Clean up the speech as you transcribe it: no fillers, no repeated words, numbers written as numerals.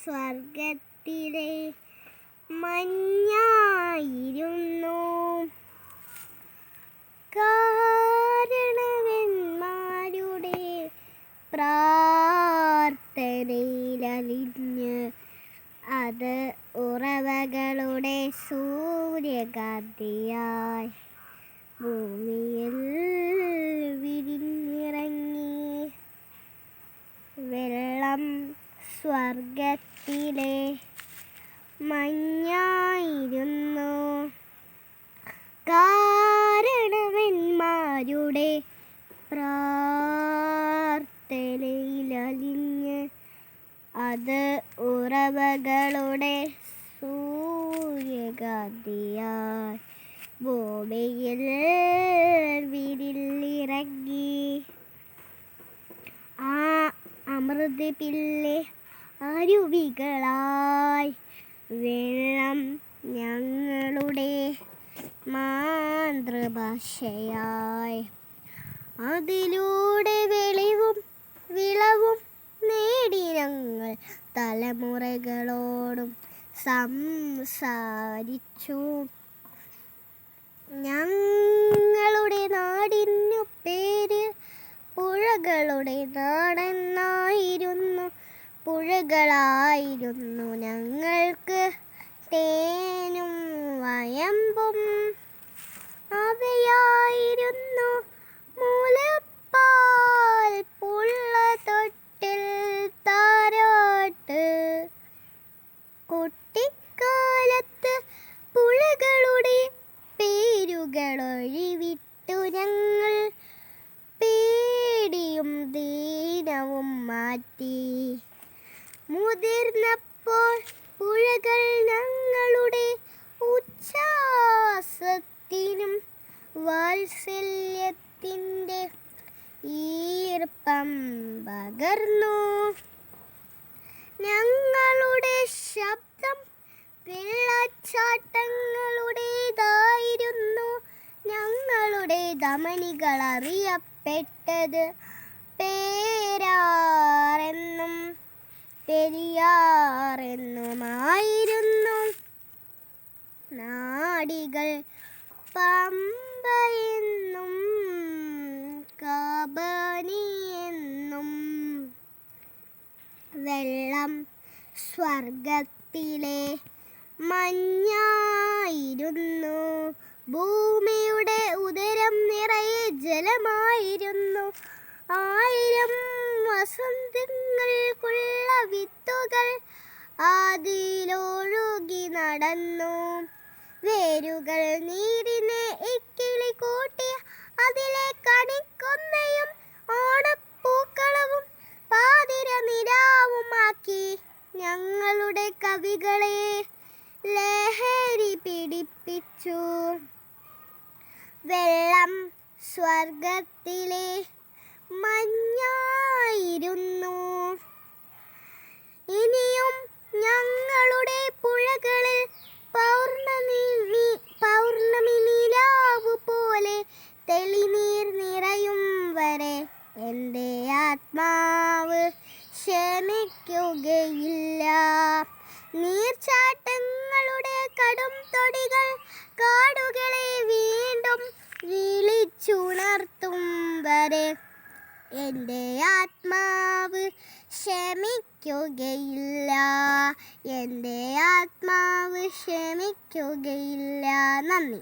സ്വർഗത്തിലെ മഞ്ഞായിരുന്നു. കാരണവന്മാരുടെ പ്രാർത്ഥനയിലലിഞ്ഞ് അത് ഉറവകളുടെ സൂര്യകാന്തിയായി ഭൂമിയിൽ വിരിഞ്ഞിറങ്ങി. വെള്ളം സ്വർഗത്തിലെ മഞ്ഞായിരുന്നു. കാരണവന്മാരുടെ പ്രാർത്ഥനയിലലിഞ്ഞ് അത് ഉറവകളുടെ സൂര്യകാന്തിയായി ഭൂമിയിൽ വിരിഞ്ഞിറങ്ങി. ആ അമൃതപില്ലെ അരുവികളായി വെള്ളം ഞങ്ങളുടെ മാതൃഭാഷയായി. അതിലൂടെ വെളിവും വിളവും നേടി ഞങ്ങൾ തലമുറകളോടും സംസാരിച്ചു. ഞങ്ങളുടെ നാടിനു പേര് പുഴകളുടെ നാടെന്നായിരുന്നു. പുഴകളായിരുന്നു ഞങ്ങൾക്ക് തേനും വയമ്പും. അവയായിരുന്നു മുലപ്പാൽ പുള്ള തൊട്ടിൽ താരാട്ട്. കുട്ടിക്കാലത്ത് പുഴകളുടെ പേരുകളൊഴിവിട്ടു ഞങ്ങൾ പേടിയും ദീനവും മാറ്റി. മുതിർന്നപ്പോൾ പുഴകൾ ഞങ്ങളുടെ ഉച്ഛ്വാസത്തിനും വാത്സല്യത്തിൻ്റെ ഈർപ്പം പകർന്നു. ഞങ്ങളുടെ ശബ്ദം വെള്ളച്ചാട്ടങ്ങളുടേതായിരുന്നു. ഞങ്ങളുടെ ധമനികൾ അറിയപ്പെട്ടത് പേരാറെന്നും പെരിയാറെന്നുമായിരുന്നു. നാടികൾ പമ്പയെന്നും കബനിയെന്നും. വെള്ളം സ്വർഗത്തിലെ മഞ്ഞായിരുന്നു. ഭൂമിയുടെ ഉദരം നിറയെ ജലമായിരുന്നു. 1000 വസന്തങ്ങൾക്കുള്ള വിത്തുകൾ അതിലൊഴുകി നടന്നു. വേരുകൾ നീരിനെ ഇക്കിളി കൂട്ടി അതിലെ കണിക്കൊന്നയും ഓണപ്പൂക്കളവും പാതിര നിലാവുമാക്കി. ഞങ്ങളുടെ കവികളെ ലഹരി പിടിപ്പിച്ചു. വെള്ളം സ്വർഗത്തിലെ മഞ്ഞായിരുന്നു. ഇനിയും ഞങ്ങളുടെ പുഴകളിൽ പൗർണമി നിലാവു പോലെ തെളിനീർ നിറയും വരെ എൻ്റെ ആത്മാവ് ക്ഷമിക്കുകയില്ല. നീർച്ചാട്ടങ്ങളുടെ കടും തൊടികൾ കാടുകളെ വീണ്ടും വിളിച്ചുണർത്തും വരെ എൻ്റെ ആത്മാവ് ക്ഷമിക്കുകയില്ല. എൻ്റെ ആത്മാവ് ക്ഷമിക്കുകയില്ല. നന്ദി.